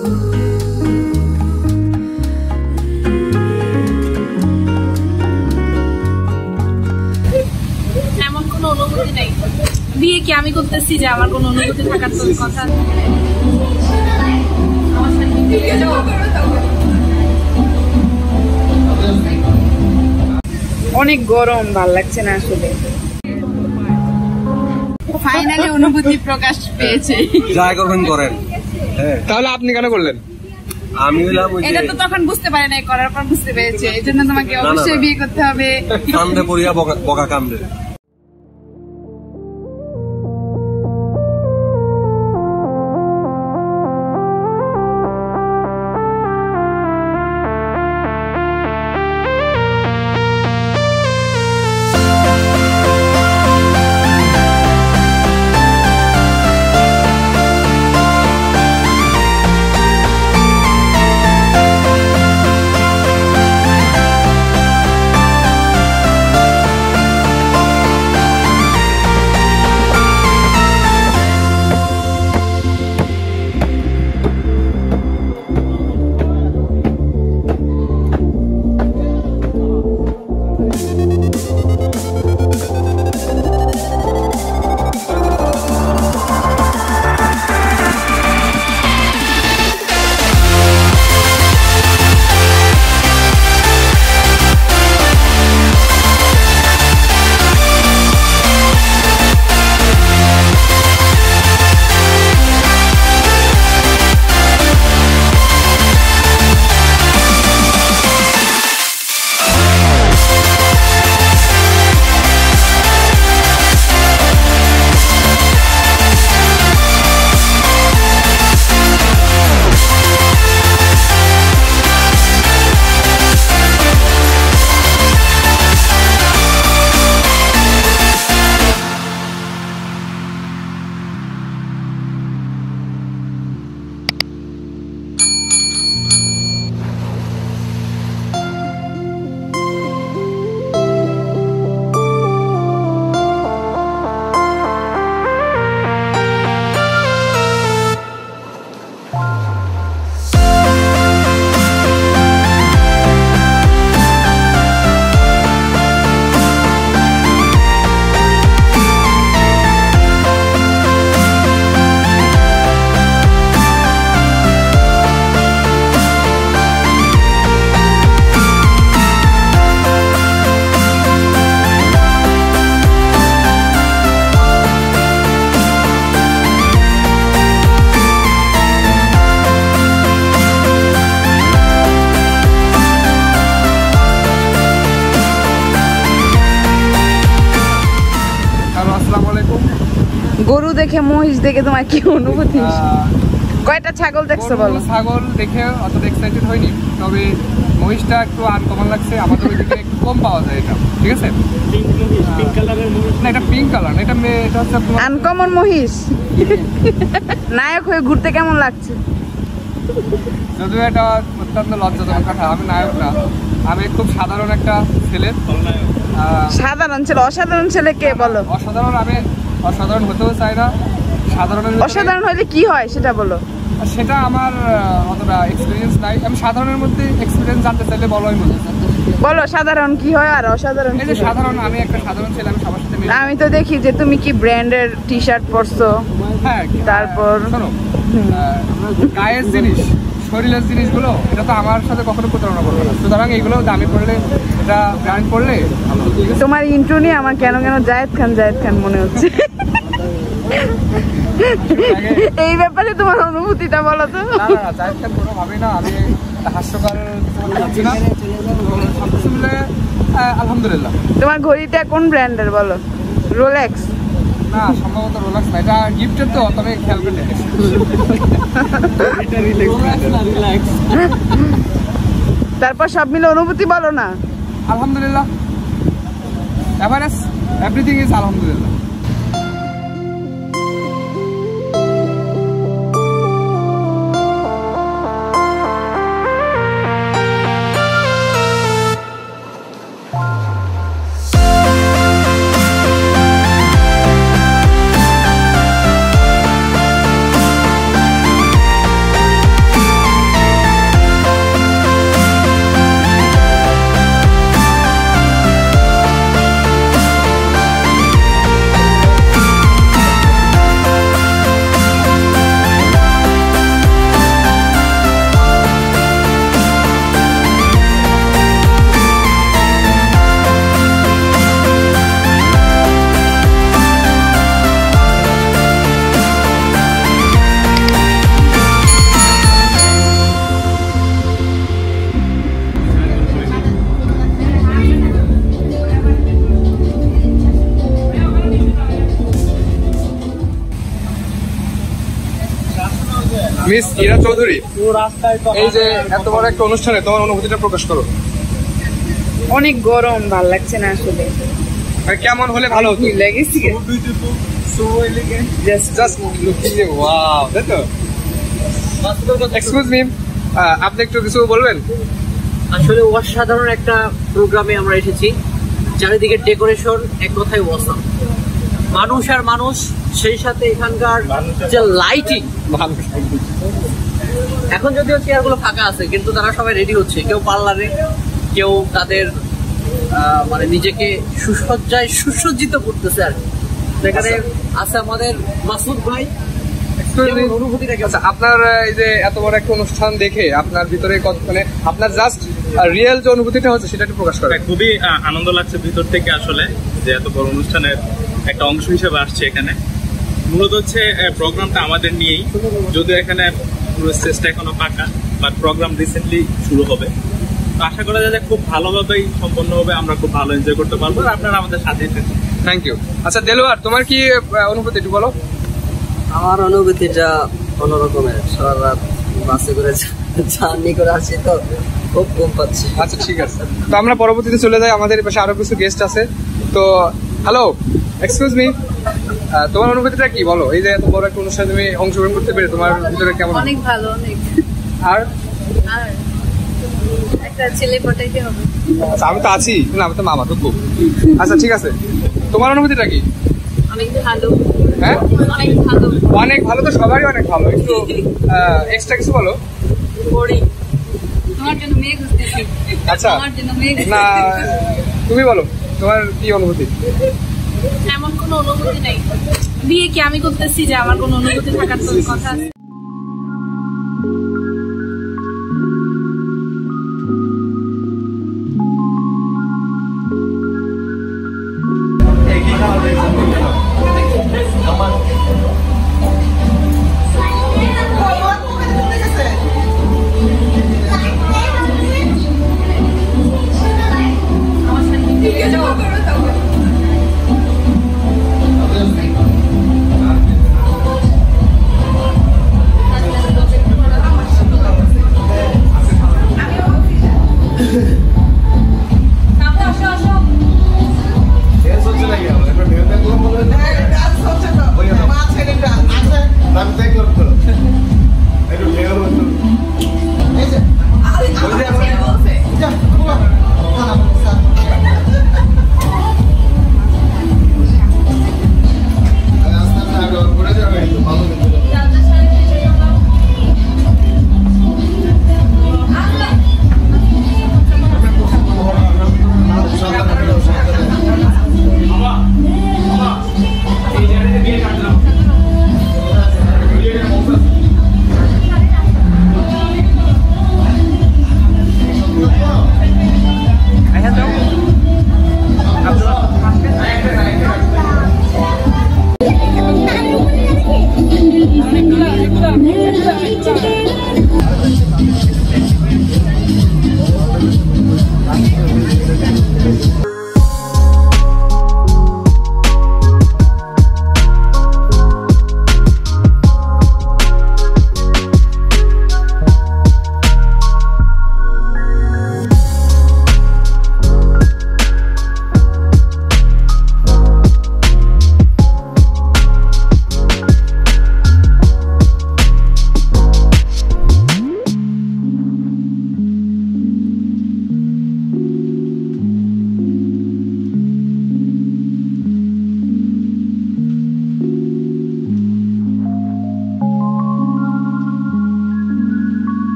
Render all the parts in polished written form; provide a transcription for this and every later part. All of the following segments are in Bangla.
এমন কোনো অনুভূতি নেই। বিয়ে কি আমি করতেছি যে আমার কোনো অনুভূতি থাকার তো কথা। অনেক গরম, ভাল লাগছে না আসলে। ফাইনালি অনুভূতি প্রকাশ পেয়েছে। যা করবেন করেন। তাহলে আপনি কেন করলেন? আমি এটা তো তখন বুঝতে পারে নাই, করার পর বুঝতে পেরেছে। এই জন্য তোমাকে অবশ্যই বিয়ে করতে হবে। কান্দে পড়িয়া বকা কান্দে। গরু দেখে, মহিষ দেখে তোমার কি অনুভূতি? কয়টা ছাগল দেখছো বলো? ছাগল দেখে অতটা এক্সাইটেড হয়নি, তবে মহিষটা একটু আনকমন লাগছে। আমাদের ওইদিকে একটু কম পাওয়া যায় এটা, ঠিক আছে? পিঙ্ক কালারের মহিষ না, এটা পিঙ্ক কালার না, এটা হচ্ছে আনকমন মহিষ। নায়ক হয়ে ঘুরতে কেমন লাগছে? যদিও এটা অত্যন্ত লজ্জাজনক কথা, আমি নায়ক না, আমি খুব সাধারণ একটা ছেলে। সাধারণ ছেলে? অসাধারণ ছেলে কে বলো? অসাধারণ, আমি অসাধারণ হতেও চাই না। অসাধারণ হলে কি হয় সেটা বলো। সেটা আমার অতটা এক্সপিরিয়েন্স নাই। আমি সাধারণের মধ্যে এক্সপিরিয়েন্স জানতে চাইলে বলো, আমি বলো সাধারণ কি হয় আর অসাধারণ। এই যে সাধারণ, আমি একটা সাধারণ ছেলে, আমি সবার সাথে। আমি তো দেখি যে তুমি কি ব্র্যান্ডের টি শার্ট পরছো। হ্যাঁ, তারপর শোনো, গায়ের জিনিস, শরীরের জিনিসগুলো, এটা তো আমার সাথে কখনো প্রতারণা করবে না। সুতরাং এইগুলো দামি পড়লে, এটা ব্র্যান্ড পড়লে ভালো। তোমার ইন্ট্রো নিয়ে আমার কেন জায়েদ খান মনে হচ্ছে। এই ব্যাপারে তোমার অনুভূতিটা বলো তো। না, জায়েদ খান কোনোভাবেই না, আমি হাস্যকর কিছু না। সবকিছু মিলে আলহামদুলিল্লাহ। তোমার ঘড়িটা কোন ব্র্যান্ডের বলো? রোলেক্স? না, সম্ভবত রোলেক্স না, এটা গিফটের তো, তবে খেয়াল করে দেখেছি। তারপর সব মিলে অনুভূতি বলো না। আলহামদুলিল্লাহ, এভারেজ, এভরিথিং ইজ আলহামদুলিল্লাহ। মিস ইরা চৌধুরী, এই যে এত বড় একটা অনুষ্ঠানে তোমার অনুভূতিটা প্রকাশ করো। অনেক গরম, ভাল লাগছে না আসলে। কেমন হলে ভালো হতো? লেগেছি জাস্ট লুকিং এ ওয়াও, তাই তো? এক্সকিউজ মি, আপনি একটু কিছু বলবেন? আসলে অসাধারণ একটা প্রোগ্রামে আমরা এসেছি। চারিদিকে ডেকোরেশন এক কথায় অসাম। মানুষ আর মানুষ, সেই সাথে এখানকার যে লাইটিং। এখন যদিও চেয়ারগুলো ফাঁকা আছে, কিন্তু তারা সবাই রেডি হচ্ছে, কেউ পার্লারে, কেউ তাদের মানে নিজেকে সুসজ্জায় সুসজ্জিত করতেছে আর কি। সেখানে আছে আমাদের মাসুদ ভাই। অনুভূতিটা কি? আচ্ছা, আপনার এই যে এত বড় একটা অনুষ্ঠান দেখে আপনার ভিতরে মানে আপনার জাস্ট রিয়েল যে অনুভূতিটা হচ্ছে সেটা একটু প্রকাশ করেন। খুবই আনন্দ লাগছে ভিতর থেকে আসলে, যে এত বড় অনুষ্ঠানের একটা অংশ হিসেবে আসছে এখানে। মূলত হচ্ছে প্রোগ্রামটা আমাদের নিয়েই, যদিও এখানে পুরো স্টেজটা এখনো পাকা, বাট প্রোগ্রাম রিসেন্টলি শুরু হবে। তো আশা করা যায় যে খুব ভালোভাবেই সম্পন্ন হবে, আমরা খুব ভালো এনজয় করতে পারবো, আর আপনারা আমাদের সাথে থাকুন। Thank you. আচ্ছা দেলোয়ার, তোমার কি অনুভূতি একটু বলো? আমার অনুভূতিটা অন্যরকমের। সারা রাত বাসে করে জার্নি করে আসছি, তো খুব কম পাচ্ছি। আচ্ছা ঠিক আছে, তো আমরা পরবর্তীতে চলে যাই। আমাদের পাশে আরো কিছু গেস্ট আছে। তো হ্যালো, এক্সকিউজ মি, তোমার অনুভূতিটা কি বলো? এই যে এত বড় একটা অনুষ্ঠানে তুমি অংশগ্রহণ করতে পেরে তোমার ভিতরে কেমন? অনেক ভালো, অনেক। আর একটা ছেলে পটাইতে হবে। আচ্ছা, আমি তো আছি না, আমি তো মামা তো। আচ্ছা ঠিক আছে, তোমার অনুভূতিটা কি? অনেক ভালো। হ্যাঁ, অনেক ভালো। অনেক ভালো তো সবারই অনেক ভালো। একটু এক্সট্রা কিছু বলো। তোমার জন্য মেয়ে খুঁজতেছি। আচ্ছা, আমার জন্য মেয়ে না তুমি বলো তোমার কি অনুভূতি? এমন কোনো অনুভূতি নেই। বিয়ে কি আমি করতেছি যে আমার কোনো অনুভূতি থাকার তো কথা আছে?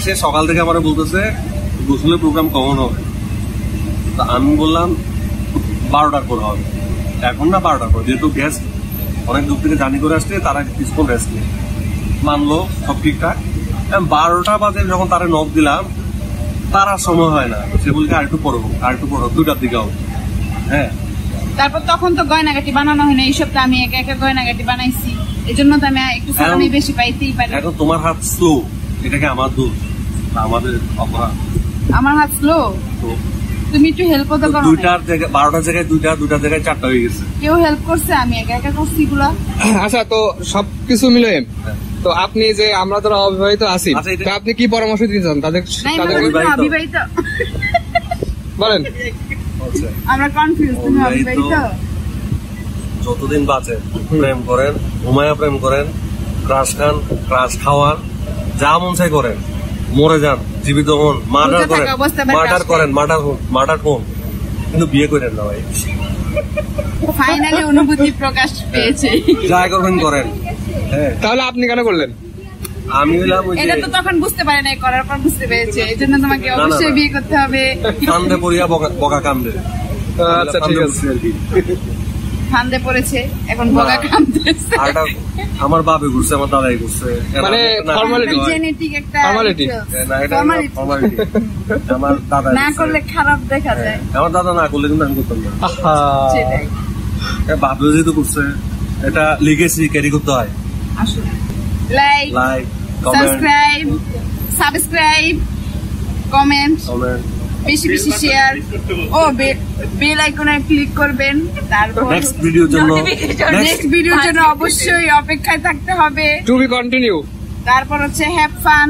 সে সকাল থেকে আমার বলতেছে গোসলের প্রোগ্রাম কখন হবে। তা আমি বললাম 12টার পর হবে, এখন না 12টার পর, যেহেতু গেস্ট অনেক দূর থেকে জার্নি করে আসছে, তারা কিছুক্ষণ রেস্ট নেই। মানলো সব ঠিকঠাক। 12টা বাজে যখন তারা নখ দিলাম, তার আর সময় হয় না, সে বলছে আরেকটু পড়বো 2টার দিকে হবে। হ্যাঁ, তারপর তখন তো গয়নাগাটি বানানো হয় না, এই সপ্তাহে আমি একা একা গয়নাগাটি বানাইছি, এই জন্য তো আমি একটু সালামি বেশি পাইতেই পারি। এখন তোমার হাত স্লো, এটাকে আমার দোষ না আমাদের অপরাধ? আমার হাত স্লো, তো তুমি একটু হেল্প তো করো। 2টার জায়গায় 12টার জায়গায় 2টার জায়গায় 4টা হয়ে গেছে। কেউ হেল্প করছে, আমি একা একা করছি এগুলা। আচ্ছা, তো সবকিছু মিলে তো আপনি যে আমরা যারা অবিবাহিত আছি, আচ্ছা, এটা- তো আপনি কি পরামর্শ দিতে চান তাদের? নাই, তাদের মানে তুমি অবিবাহিত। অবিবাহিত? বলেন। আচ্ছা, আমরা কনফিউজ, তুমি অবিবাহিত। অবিবাহিত? যতদিন বাঁচেন প্রেম করেন, ঘুমায়া প্রেম করেন, ক্রাশ খান, ক্রাশ খাওয়ান, যা মন চাই করেন, মরে যান, জীবিত হন, মার্ডার বেঁচে করেন, থাকা অবস্থায় আবার মার্ডার crush করেন, মার্ডার হন, কিন্তু বিয়ে করেন না ভাই। ফাইনালি অনুভূতি প্রকাশ পেয়েছে। যা করবেন করেন। হ্যাঁ, তাহলে আপনি কেন করলেন? আমি হইলাম ওই এটা যে তো তখন বুঝতে পারে নাই, করার পর বুঝতে পেরেছে, এই জন্য তোমাকে না, অবশ্যই না। বিয়ে করতে হবে। ফান্দে পড়িয়া বকা কামড়ে। আচ্ছা, ঠিক আছে। ফান্দে পড়েছে, এখন বগা কামতেছে। আর এটা আমার বাপে ঘুরছে, আমার দাদাই ঘুরছে। মানে formality। জেনেটিক একটা Formality। না, এটা Formality। formality। আমার দাদা না করলে খারাপ দেখা যায়। আমার দাদা না করলে কিন্তু আমি করতাম না। সেটাই বাপে যেহেতু করছে, এটা লিগেসি ক্যারি করতে হয়। আসলে। Like, like, comment, subscribe, comment, বেশি বেশি শেয়ার ও বেল আইকনে ক্লিক করবেন। তারপর নেক্সট ভিডিওর জন্য নেক্সট ভিডিওর জন্য অবশ্যই অপেক্ষায় থাকতে হবে। To be continue. তারপর হচ্ছে হ্যাভ ফান।